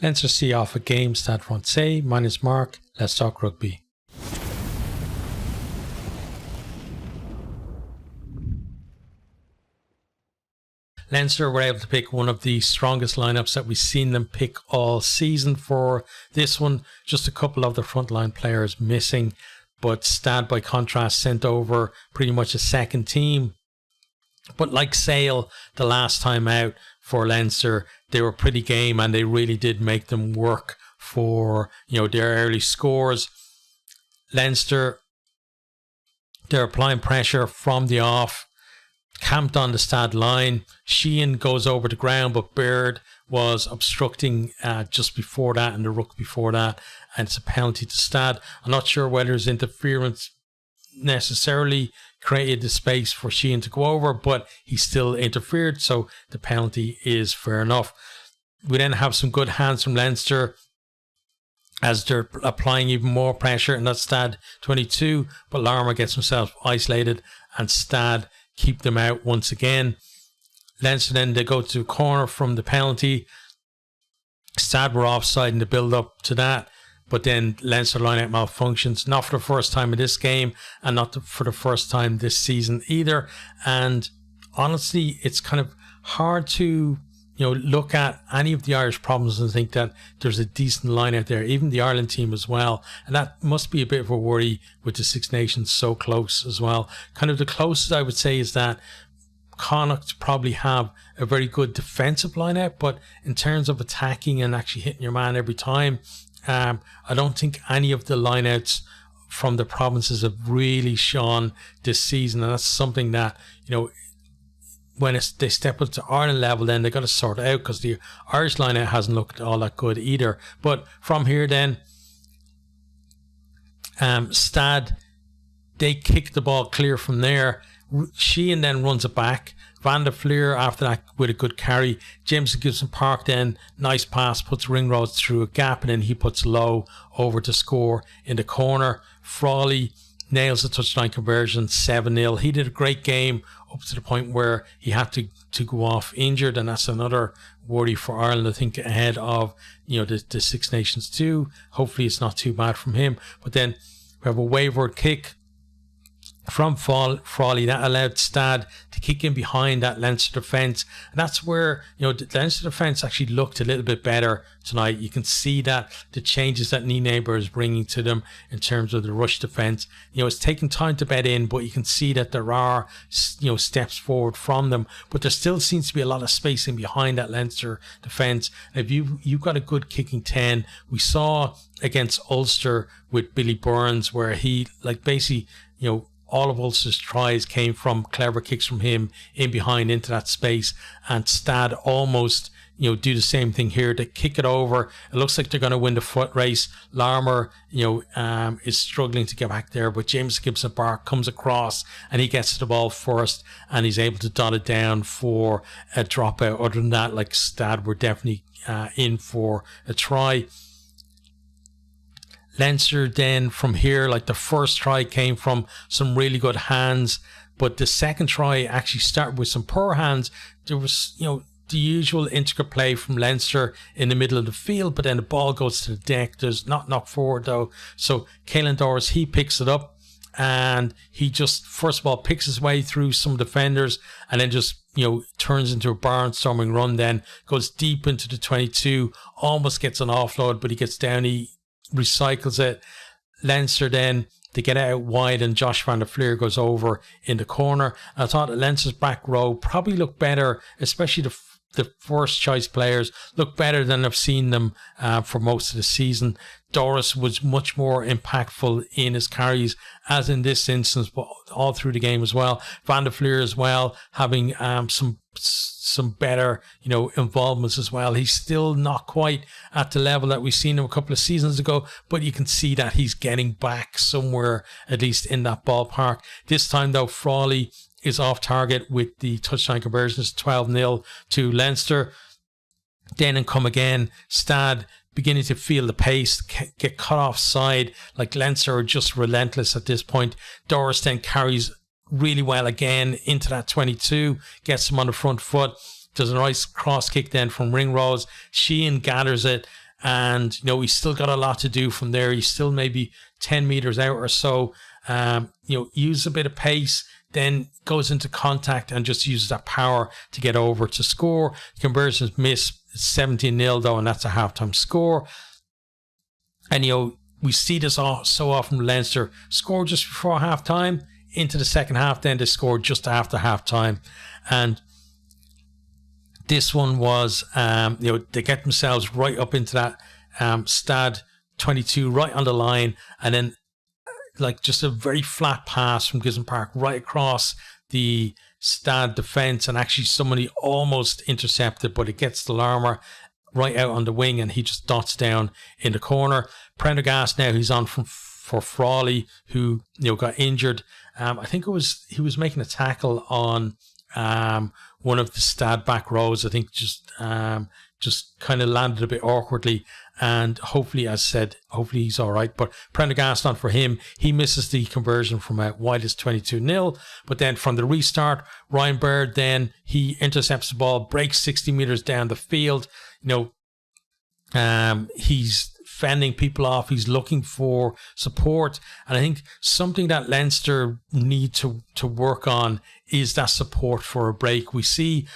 Leinster see off a game, Stade Francais. Mine is Mark. Let's talk rugby. Leinster were able to pick one of the strongest lineups that we've seen them pick all season for this one. Just a couple of the frontline players missing, but Stade, by contrast, sent over pretty much a second team. But like Sale, the last time out for Leinster, they were pretty game and they really did make them work for, their early scores. Leinster, they're applying pressure from the off, camped on the Stade line. Sheehan goes over the ground, but Baird was obstructing just before that, and the ruck before that, and it's a penalty to Stade. I'm not sure whether his interference necessarily created the space for Sheehan to go over, but he still interfered, so the penalty is fair enough. We then have some good hands from Leinster as they're applying even more pressure, and that's Stade 22, but Larmour gets himself isolated and Stade keep them out once again. Leinster then, they go to a corner from the penalty. Stade were offside in the build up to that, but then Leinster line-out malfunctions, not for the first time in this game and not for the first time this season either. And honestly, it's kind of hard to look at any of the Irish problems and think that there's a decent line out there, even the Ireland team as well. And that must be a bit of a worry with the Six Nations so close as well. Kind of the closest I would say is that Connacht probably have a very good defensive line out, but in terms of attacking and actually hitting your man every time, I don't think any of the lineouts from the provinces have really shone this season. And that's something that, when they step up to Ireland level, then they got to sort it out, because the Irish lineout hasn't looked all that good either. But from here then, Stade, they kick the ball clear from there. Sheehan then runs it back. Van der Fleer after that with a good carry. Jameson Gibson Park then, nice pass, puts Ringrose through a gap, and then he puts Lowe over to score in the corner. Frawley nails the touchline conversion, 7-0. He did a great game up to the point where he had to go off injured, and that's another worry for Ireland, I think, ahead of the Six Nations too. Hopefully it's not too bad from him. But then we have a wayward kick from Frawley that allowed Stade to kick in behind that Leinster defence, and that's where the Leinster defence actually looked a little bit better tonight. You can see that the changes that Nienaber is bringing to them in terms of the rush defence, it's taking time to bed in, but you can see that there are steps forward from them, but there still seems to be a lot of spacing behind that Leinster defence. If you've got a good kicking 10, we saw against Ulster with Billy Burns where he basically all of Ulster's tries came from clever kicks from him in behind into that space, and Stade almost do the same thing here. They kick it over. It looks like they're going to win the foot race. Larmour is struggling to get back there, but James Gibson Park comes across and he gets to the ball first, and he's able to dot it down for a dropout. Other than that, Stade were definitely in for a try. Leinster then from here, the first try came from some really good hands, but the second try actually started with some poor hands. There was, the usual intricate play from Leinster in the middle of the field, but then the ball goes to the deck. There's not knocked forward though. So Caelan Doris, he picks it up, and he just, first of all, picks his way through some defenders, and then just, turns into a barnstorming run, then goes deep into the 22, almost gets an offload, but he gets down, he recycles it. Leinster then, they get out wide, and Josh Van der Fleer goes over in the corner. And I thought that Leinster's back row probably looked better, especially the first choice players look better than I've seen them for most of the season. Doris was much more impactful in his carries, as in this instance, but all through the game as well. Van der Fleer as well, having some better involvements as well. He's still not quite at the level that we've seen him a couple of seasons ago, but you can see that he's getting back somewhere, at least in that ballpark. This time though, Frawley is off target with the touchline conversions, 12-0 to Leinster. Then and come again, Stade beginning to feel the pace, get cut off side. Leinster are just relentless at this point. Doris then carries really well again into that 22, gets him on the front foot. There's a nice cross kick then from Ringrose. Sheehan gathers it, And, he's still got a lot to do from there. He's still maybe 10 meters out or so. Use a bit of pace, then goes into contact and just uses that power to get over to score. Conversions miss 17-0 though, and that's a halftime score. And, we see this so often. Leinster score just before halftime, into the second half, then they score just after halftime. And this one was, they get themselves right up into that Stade 22, right on the line, and then just a very flat pass from Gisborne Park right across the Stade defence, and actually somebody almost intercepted, but it gets the Larmer right out on the wing, and he just dots down in the corner. Prendergast now, he's on for Frawley, who got injured. I think he was making a tackle on one of the Stade back rows. I think just kind of landed a bit awkwardly, and hopefully, as said, hopefully he's all right. But Prendergast on for him. He misses the conversion from out wide. It's 22-0. But then from the restart, Ryan Baird, then he intercepts the ball, breaks 60 meters down the field. He's fending people off. He's looking for support. And I think something that Leinster need to work on is that support for a break. We see,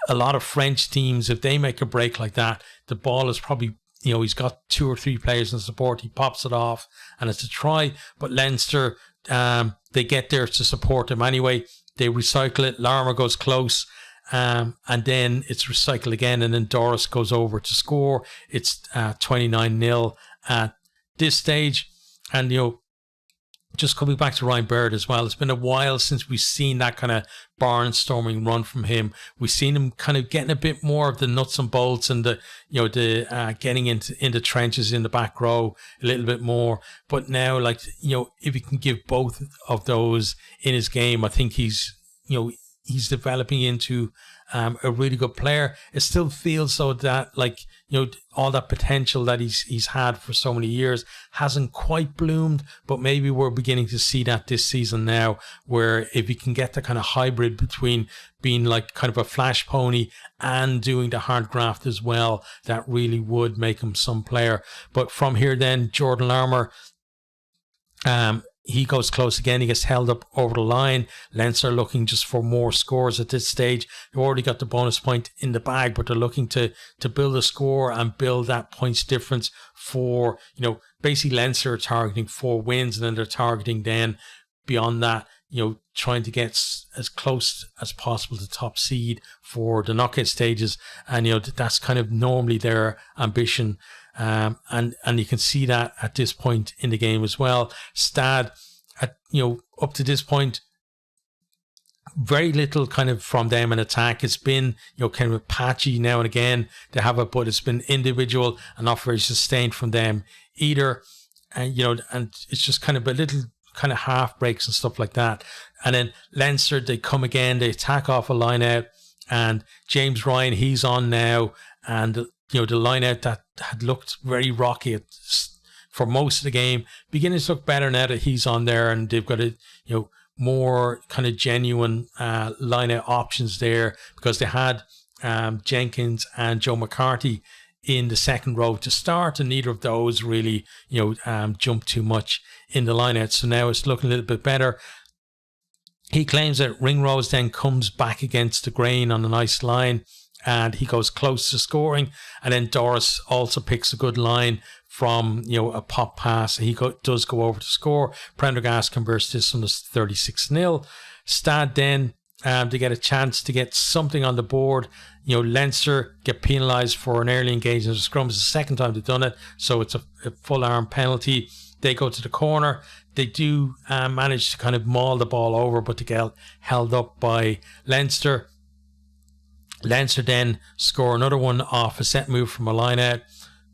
a lot of French teams, if they make a break like that, the ball is probably, he's got 2 or 3 players in support. He pops it off and it's a try. But Leinster, they get there to support him anyway. They recycle it. Larmer goes close. And then it's recycled again. And then Doris goes over to score. It's 29-0 at this stage. And, just coming back to Ryan Baird as well, it's been a while since we've seen that kind of barnstorming run from him. We've seen him kind of getting a bit more of the nuts and bolts and the getting into trenches in the back row a little bit more. But now, if he can give both of those in his game, I think he's developing into a really good player. It still feels so that all that potential that he's had for so many years hasn't quite bloomed, but maybe we're beginning to see that this season now, where if he can get the kind of hybrid between being kind of a flash pony and doing the hard graft as well, that really would make him some player. But from here then, Jordan Larmer, he goes close again. He gets held up over the line. Leinster looking just for more scores at this stage. They've already got the bonus point in the bag, but they're looking to build a score and build that points difference for, basically Leinster are targeting 4 wins, and then they're targeting then beyond that, trying to get as close as possible to top seed for the knockout stages. And, that's kind of normally their ambition. And you can see that at this point in the game as well. Stade, up to this point, very little kind of from them in attack. It's been, kind of patchy now and again. They have it, but it's been individual and not very sustained from them either. And, and it's just kind of a little kind of half breaks and stuff like that. And then Leinster, they come again, they attack off a line out, and James Ryan, he's on now, and the line out that had looked very rocky for most of the game, beginning to look better now that he's on there, and they've got more kind of genuine line out options there, because they had Jenkins and Joe McCarthy in the second row to start, and neither of those really jumped too much in the line out. So now it's looking a little bit better. He claims that Ringrose then comes back against the grain on a nice line, and he goes close to scoring. And then Doris also picks a good line from a pop pass. He does go over to score. Prendergast converts this on the 36-0. Stade then to get a chance to get something on the board. Leinster get penalised for an early engagement of the scrum. It's the second time they've done it, so it's a full arm penalty. They go to the corner. They do manage to kind of maul the ball over, but they get held up by Leinster. Leinster then score another one off a set move from a line out.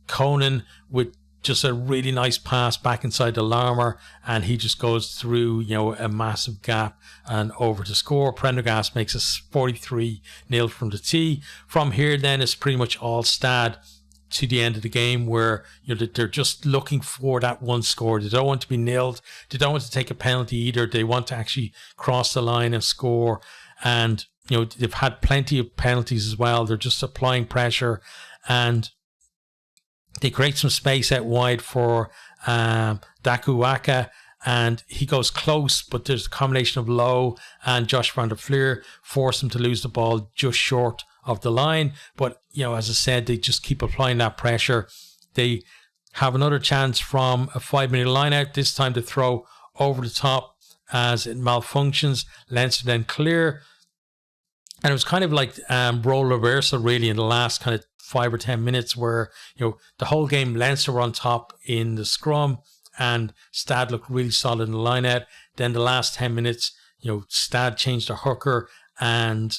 Conan with just a really nice pass back inside the Larmer, and he just goes through a massive gap and over to score. Prendergast makes us 43-0 from the tee. From here then it's pretty much all Stade to the end of the game, where they're just looking for that one score. They don't want to be nilled. They don't want to take a penalty either. They want to actually cross the line and score. And they've had plenty of penalties as well. They're just applying pressure, and They create some space out wide for Dakuwaka, and he goes close, but there's a combination of Lowe and Josh van der Fleur force him to lose the ball just short of the line. But, as I said, they just keep applying that pressure. They have another chance from a 5-minute line out, this time to throw over the top as it malfunctions. Leinster then clear. And it was kind of like role reversal really in the last kind of 5 or 10 minutes where, the whole game Leinster were on top in the scrum and Stade looked really solid in the line out. Then the last 10 minutes, Stade changed the hooker, and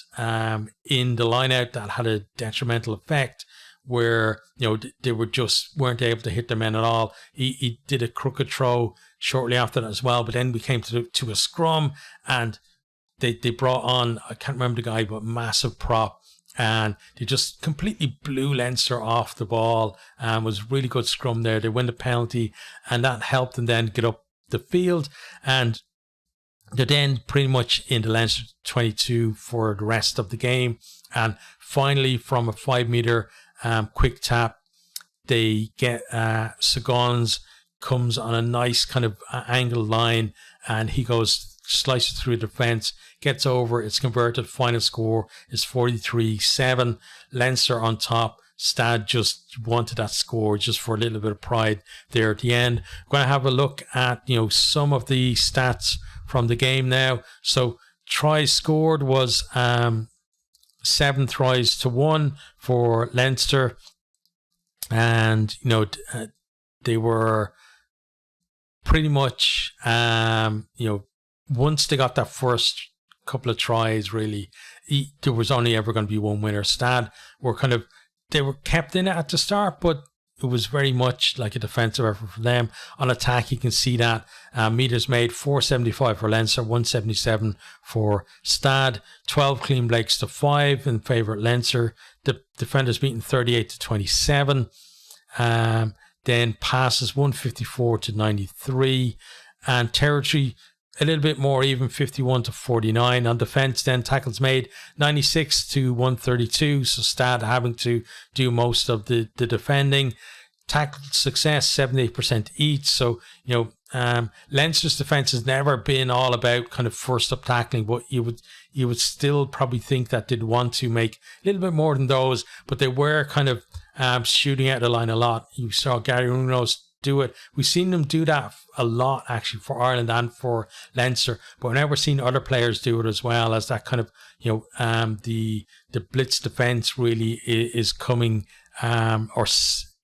in the line out that had a detrimental effect where, they weren't able to hit their men at all. He did a crooked throw shortly after that as well, but then we came to a scrum, and they brought on, I can't remember the guy, but massive prop, and they just completely blew Leinster off the ball. Was a really good scrum there. They win the penalty, and that helped them then get up the field, and they're then pretty much in the Leinster 22 for the rest of the game. And finally, from a 5-meter quick tap, they get Sagons comes on a nice kind of angled line, and he slices through the defence, gets over, it's converted. Final score is 43-7. Leinster on top. Stade just wanted that score just for a little bit of pride there at the end. We're going to have a look at some of the stats from the game now. So tries scored was 7 tries to 1 for Leinster, and they were pretty much once they got that first couple of tries, really, there was only ever going to be one winner. Stade they were kept in it at the start, but it was very much like a defensive effort for them. On attack, you can see that meters made 475 for Leinster, 177 for Stade. 12 clean breaks to 5 in favour of Leinster. The defenders beaten 38-27. Then passes 154-93, and territory a little bit more even, 51-49. On defence, then tackles made 96-132. So Stade having to do most of the defending. Tackle success 78% each. So Leinster's defence has never been all about kind of first up tackling, but you would still probably think that they'd want to make a little bit more than those. But they were kind of shooting out the line a lot. You saw Gary Ringrose do it. We've seen them do that a lot actually for Ireland and for Leinster, but we've never seen other players do it as well, as that kind of the blitz defence really is coming or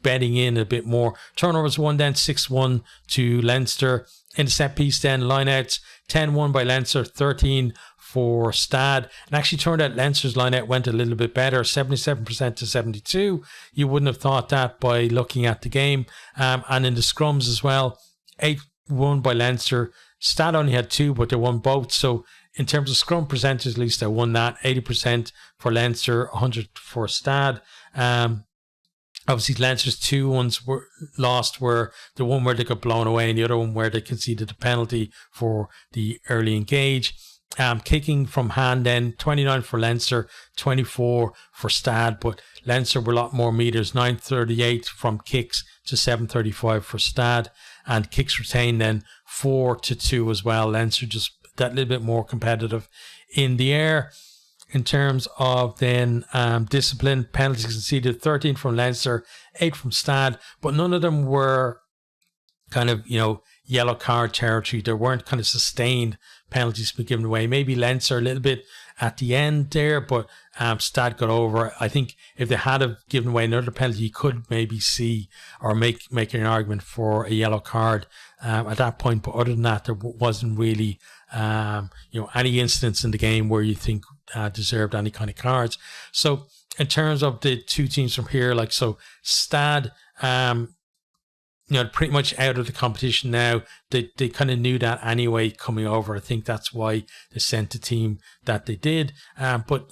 bedding in a bit more. Turnovers 1 then 6-1 to Leinster. In the set piece then lineouts 10-1 by Leinster, 13 for Stade. And actually turned out Leinster's lineout went a little bit better, 77% to 72. You wouldn't have thought that by looking at the game. And in the scrums as well, 8-1 by Leinster. Stade only had 2, but they won both. So in terms of scrum percentage, at least they won that. 80% for Leinster, 100 for Stade. Obviously, Leinster's 2 ones were lost were the one where they got blown away and the other one where they conceded the penalty for the early engage. Kicking from hand then, 29 for Leinster, 24 for Stade, but Leinster were a lot more meters, 938 from kicks to 735 for Stade, and kicks retained then 4-2 as well. Leinster just that little bit more competitive in the air. In terms of then discipline, penalties conceded, 13 from Leinster, 8 from Stade, but none of them were kind of, yellow card territory. There weren't kind of sustained penalties been given away. Maybe Leinster a little bit at the end there, but Stade got over. I think if they had have given away another penalty, you could maybe see or make an argument for a yellow card at that point. But other than that, there wasn't really any incidents in the game where you think deserved any kind of cards. So in terms of the two teams from here, Stade, pretty much out of the competition now. They kind of knew that anyway coming over. I think that's why they sent the team that they did. But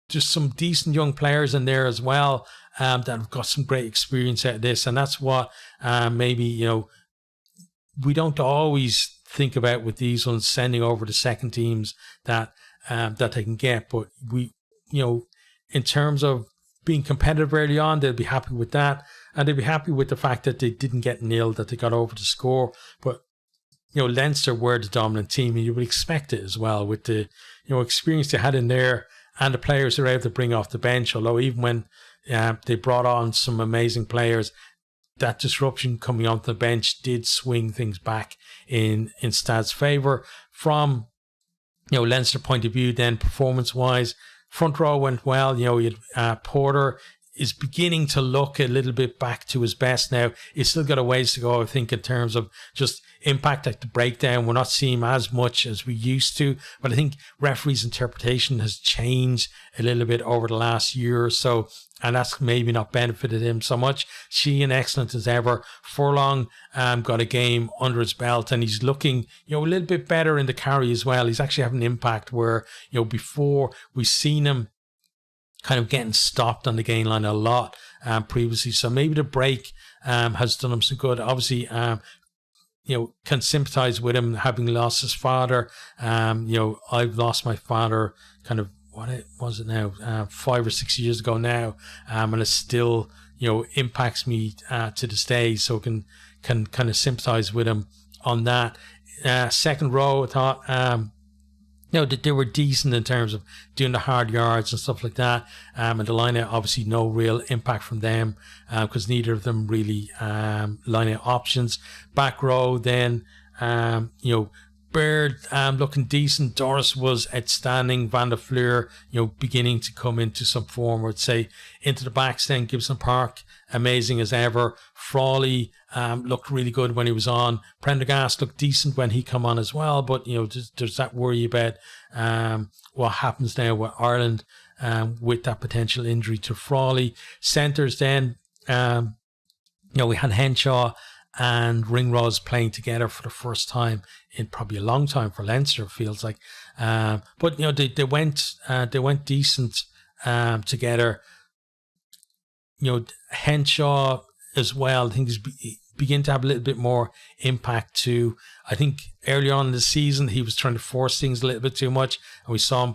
just some decent young players in there as well that have got some great experience out of this, and that's what maybe we don't always think about with these ones, sending over the second teams that they can get. But we in terms of being competitive early on, they'll be happy with that. and they'd be happy with the fact that they didn't get nil, that they got over to score. But Leinster were the dominant team, and you would expect it as well with the experience they had in there and the players they were able to bring off the bench. Although even when they brought on some amazing players, that disruption coming onto the bench did swing things back in Stade's favour. From Leinster point of view, then performance-wise, front row went well. You had Porter is beginning to look a little bit back to his best now. He's still got a ways to go, I think, in terms of just impact at the breakdown. We're not seeing him as much as we used to, but I think referees' interpretation has changed a little bit over the last year or so, and that's maybe not benefited him so much. Sheehan, excellent as ever. Furlong got a game under his belt, and he's looking a little bit better in the carry as well. He's actually having an impact where before we've seen him kind of getting stopped on the gain line a lot previously. So maybe the break has done him some good. Obviously, can sympathise with him having lost his father. I've lost my father kind of, what was it now, 5 or 6 years ago now, and it still impacts me to this day. So can kind of sympathise with him on that. Second row, I thought. They were decent in terms of doing the hard yards and stuff like that. And the line-out, obviously no real impact from them because neither of them really line-out options. Back row then, Baird looking decent. Doris was outstanding. Van der Fleur, beginning to come into some form, I would say. Into the backs then, Gibson Park, amazing as ever. Frawley looked really good when he was on. Prendergast looked decent when he come on as well, but there's that worry about what happens now with Ireland with that potential injury to Frawley. Centres then, we had Henshaw and Ringrose playing together for the first time in probably a long time for Leinster, it feels like. But they went decent together. Henshaw as well, I think is begin to have a little bit more impact too. I think early on in the season he was trying to force things a little bit too much, and we saw him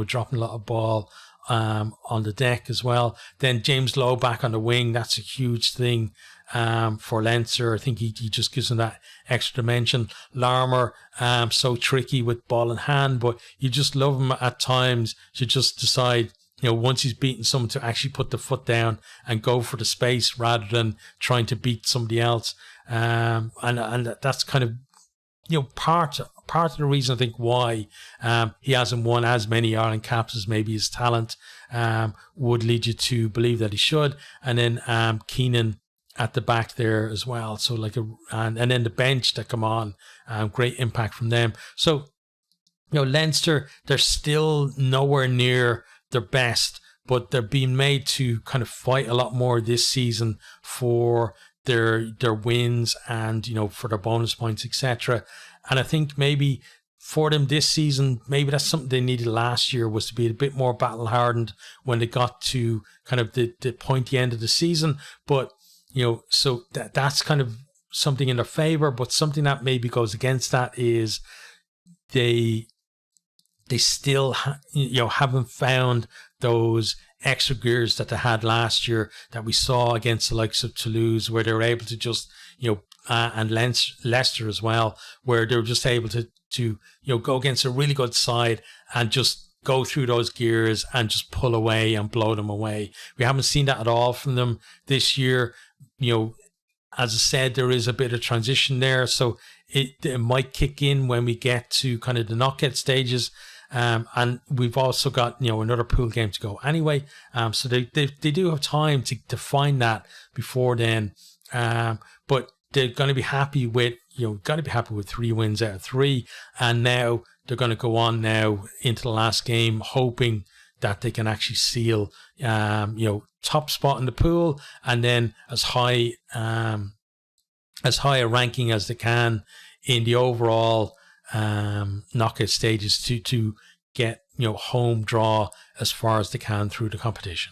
dropping a lot of ball on the deck as well. Then James Lowe back on the wing, that's a huge thing for Leinster. I think he just gives them that extra dimension. Larmour, so tricky with ball in hand, but you just love him at times to just decide, once he's beaten someone, to actually put the foot down and go for the space rather than trying to beat somebody else. And that's kind of, part of the reason I think why he hasn't won as many Ireland caps as maybe his talent would lead you to believe that he should. And then Keenan at the back there as well. So and then the bench that come on, great impact from them. So, Leinster, they're still nowhere near their best, but they're being made to kind of fight a lot more this season for their wins and, for their bonus points, etc. And I think maybe for them this season, maybe that's something they needed last year, was to be a bit more battle hardened when they got to kind of the pointy end of the season. But so that's kind of something in their favour, but something that maybe goes against that is they still haven't found those extra gears that they had last year that we saw against the likes of Toulouse, where they were able to just and Leicester as well, where they were just able to go against a really good side and just go through those gears and just pull away and blow them away. We haven't seen that at all from them this year. As I said, there is a bit of transition there, so it might kick in when we get to kind of the knockout stages. And we've also got another pool game to go anyway. So they do have time to find that before then. But they're going to be happy with 3 wins out of 3, and now they're going to go on now into the last game, hoping that they can actually seal top spot in the pool, and then as high a ranking as they can in the overall knockout stages to get home draw as far as they can through the competition.